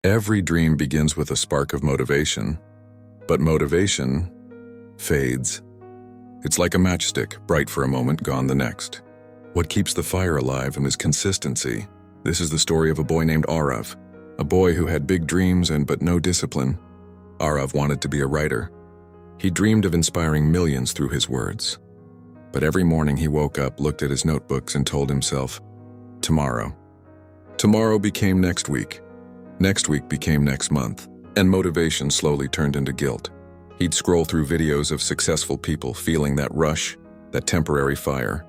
Every dream begins with a spark of motivation, but motivation fades. It's like a matchstick, bright for a moment, gone the next. What keeps the fire alive is consistency. This is the story of a boy named Arav, a boy who had big dreams but no discipline. Arav wanted to be a writer. He dreamed of inspiring millions through his words. But every morning he woke up, looked at his notebooks, and told himself, tomorrow. Tomorrow became next week. Next week became next month, and motivation slowly turned into guilt. He'd scroll through videos of successful people feeling that rush, that temporary fire,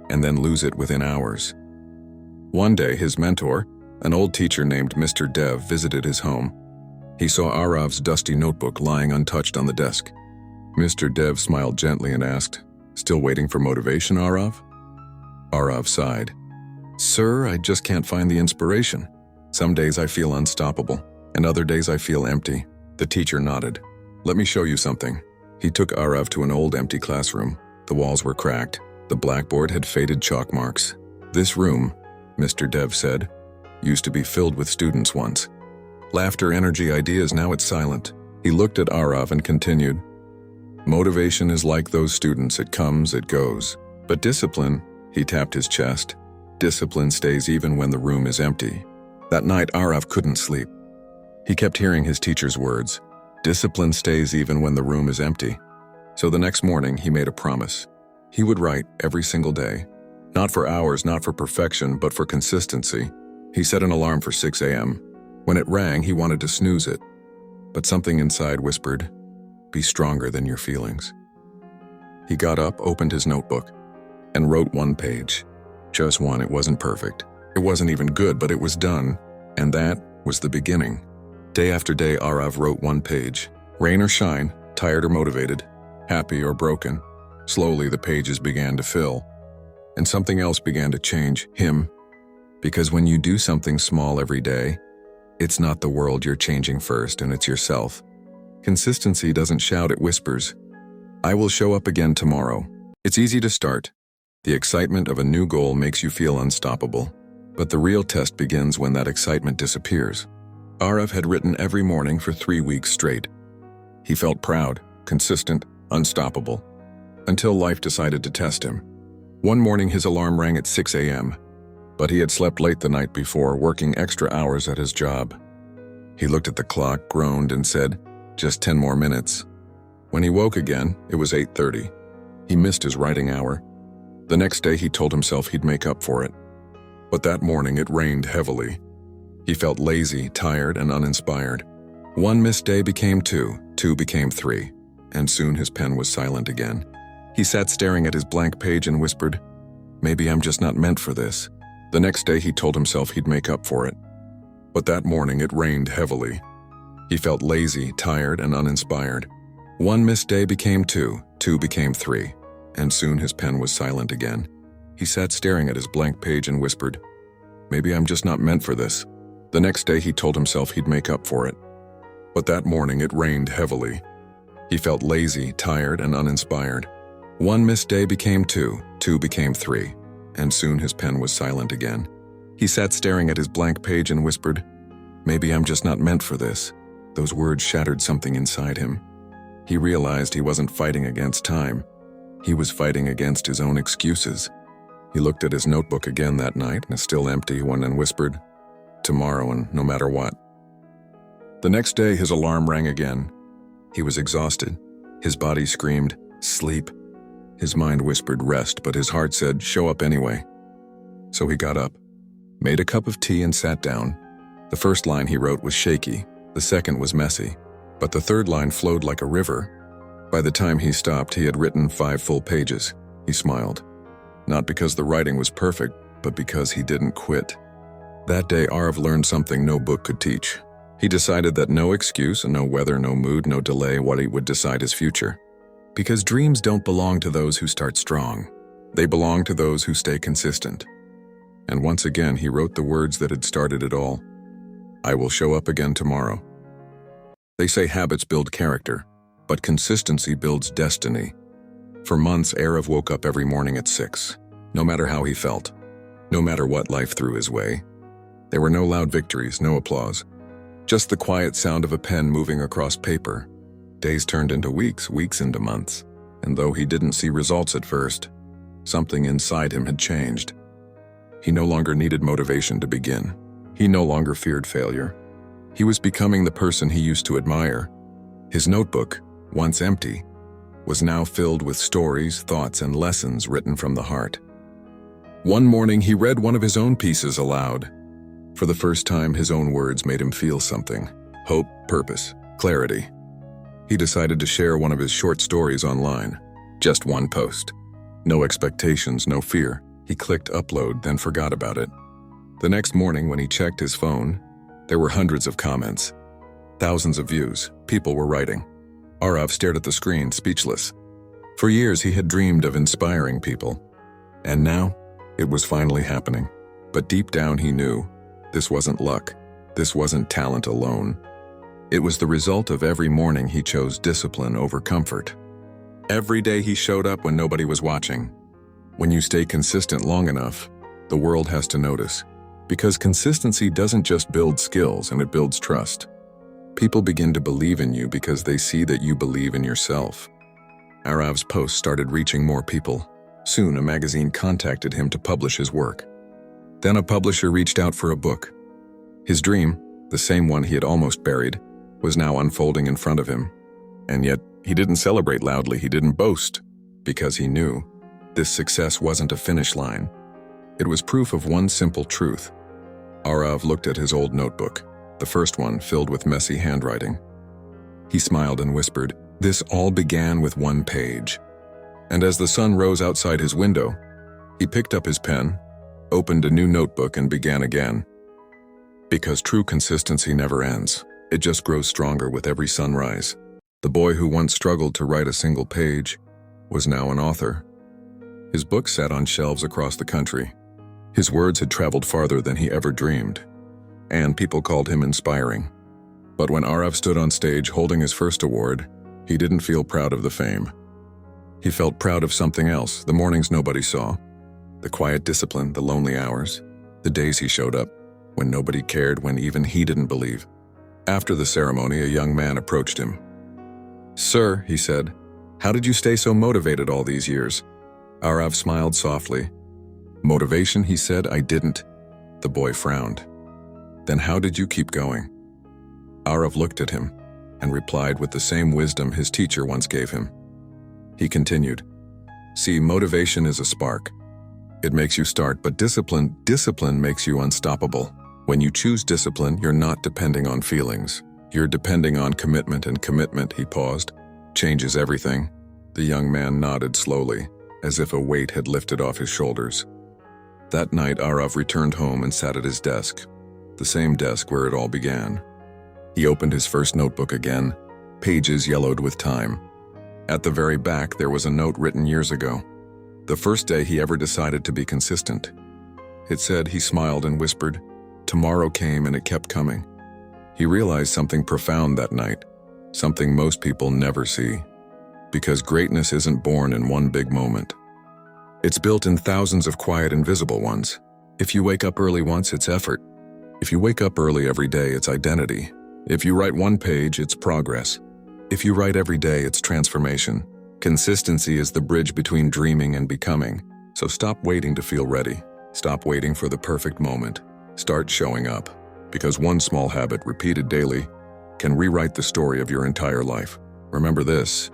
and then lose it within hours. One day, his mentor, an old teacher named Mr. Dev, visited his home. He saw Arav's dusty notebook lying untouched on the desk. Mr. Dev smiled gently and asked, "Still waiting for motivation, Arav?" Arav sighed. "Sir, I just can't find the inspiration. Some days I feel unstoppable, and other days I feel empty." The teacher nodded. "Let me show you something." He took Arav to an old empty classroom. The walls were cracked. The blackboard had faded chalk marks. "This room," Mr. Dev said, "used to be filled with students once. Laughter, energy, ideas, now it's silent." He looked at Arav and continued, "Motivation is like those students, it comes, it goes. But discipline," he tapped his chest, "discipline stays even when the room is empty." That night, Arav couldn't sleep. He kept hearing his teacher's words, "Discipline stays even when the room is empty." So the next morning, he made a promise. He would write every single day. Not for hours, not for perfection, but for consistency. He set an alarm for 6 a.m. When it rang, he wanted to snooze it. But something inside whispered, "Be stronger than your feelings." He got up, opened his notebook, and wrote one page. Just one. It wasn't perfect. It wasn't even good, but it was done. And that was the beginning. Day after day, Arav wrote one page. Rain or shine, tired or motivated, happy or broken. Slowly, the pages began to fill. And something else began to change, him. Because when you do something small every day, it's not the world you're changing first, and it's yourself. Consistency doesn't shout, it whispers. "I will show up again tomorrow." It's easy to start. The excitement of a new goal makes you feel unstoppable. But the real test begins when that excitement disappears. Arav had written every morning for 3 weeks straight. He felt proud, consistent, unstoppable, until life decided to test him. One morning his alarm rang at 6 a.m., but he had slept late the night before, working extra hours at his job. He looked at the clock, groaned, and said, "Just 10 more minutes." When he woke again, it was 8:30. He missed his writing hour. The next day he told himself he'd make up for it. But that morning it rained heavily. He felt lazy, tired, and uninspired. One missed day became two, two became three, and soon his pen was silent again. He sat staring at his blank page and whispered, "Maybe I'm just not meant for this." The next day he told himself he'd make up for it. But that morning it rained heavily. He felt lazy, tired, and uninspired. One missed day became two, two became three, and soon his pen was silent again. He sat staring at his blank page and whispered, "Maybe I'm just not meant for this." The next day he told himself he'd make up for it. But that morning it rained heavily. He felt lazy, tired, and uninspired. One missed day became two, two became three, and soon his pen was silent again. He sat staring at his blank page and whispered, "Maybe I'm just not meant for this." Those words shattered something inside him. He realized he wasn't fighting against time. He was fighting against his own excuses. He looked at his notebook again that night, a still empty one, and whispered, "Tomorrow, and no matter what." The next day his alarm rang again. He was exhausted. His body screamed, "Sleep." His mind whispered, "Rest," but his heart said, "Show up anyway." So he got up, made a cup of tea, and sat down. The first line he wrote was shaky, the second was messy, but the third line flowed like a river. By the time he stopped, he had written 5 full pages. He smiled. Not because the writing was perfect, but because he didn't quit. That day, Arav learned something no book could teach. He decided that no excuse, no weather, no mood, no delay, what he would decide his future. Because dreams don't belong to those who start strong. They belong to those who stay consistent. And once again, he wrote the words that had started it all. "I will show up again tomorrow." They say habits build character, but consistency builds destiny. For months, Arav woke up every morning at 6, no matter how he felt, no matter what life threw his way. There were no loud victories, no applause. Just the quiet sound of a pen moving across paper. Days turned into weeks, weeks into months, and though he didn't see results at first, something inside him had changed. He no longer needed motivation to begin. He no longer feared failure. He was becoming the person he used to admire. His notebook, once empty, was now filled with stories, thoughts, and lessons written from the heart. One morning, he read one of his own pieces aloud. For the first time, his own words made him feel something: hope, purpose, clarity. He decided to share one of his short stories online. Just one post. No expectations, no fear. He clicked upload, then forgot about it. The next morning, when he checked his phone, there were hundreds of comments. Thousands of views. People were writing. Arav stared at the screen, speechless. For years, he had dreamed of inspiring people. And now, it was finally happening. But deep down, he knew this wasn't luck. This wasn't talent alone. It was the result of every morning he chose discipline over comfort. Every day he showed up when nobody was watching. When you stay consistent long enough, the world has to notice. Because consistency doesn't just build skills, and it builds trust. People begin to believe in you because they see that you believe in yourself. Arav's posts started reaching more people. Soon, a magazine contacted him to publish his work. Then a publisher reached out for a book. His dream, the same one he had almost buried, was now unfolding in front of him. And yet, he didn't celebrate loudly, he didn't boast, because he knew this success wasn't a finish line. It was proof of one simple truth. Arav looked at his old notebook, the first one filled with messy handwriting. He smiled and whispered, "This all began with one page." And as the sun rose outside his window, he picked up his pen, opened a new notebook, and began again. Because true consistency never ends. It just grows stronger with every sunrise. The boy who once struggled to write a single page was now an author. His book sat on shelves across the country. His words had traveled farther than he ever dreamed, and people called him inspiring. But when Arav stood on stage holding his first award, he didn't feel proud of the fame. He felt proud of something else, the mornings nobody saw, the quiet discipline, the lonely hours, the days he showed up, when nobody cared, when even he didn't believe. After the ceremony, a young man approached him. "Sir," he said, "how did you stay so motivated all these years?" Arav smiled softly. "Motivation," he said, "I didn't." The boy frowned. "Then how did you keep going?" Arav looked at him and replied with the same wisdom his teacher once gave him. He continued, "See, motivation is a spark. It makes you start, but discipline makes you unstoppable. When you choose discipline, you're not depending on feelings. You're depending on commitment, and commitment," he paused, "changes everything." The young man nodded slowly, as if a weight had lifted off his shoulders. That night, Arav returned home and sat at his desk, the same desk where it all began. He opened his first notebook again, pages yellowed with time. At the very back, there was a note written years ago, the first day he ever decided to be consistent. It said, he smiled and whispered, "Tomorrow came and it kept coming." He realized something profound that night, something most people never see. Because greatness isn't born in one big moment. It's built in thousands of quiet, invisible ones. If you wake up early once, it's effort. If you wake up early every day, it's identity. If you write one page, it's progress. If you write every day, it's transformation. Consistency is the bridge between dreaming and becoming. So stop waiting to feel ready. Stop waiting for the perfect moment. Start showing up. Because one small habit, repeated daily, can rewrite the story of your entire life. Remember this: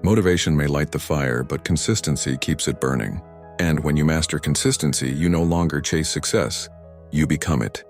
motivation may light the fire, but consistency keeps it burning. And when you master consistency, you no longer chase success. You become it.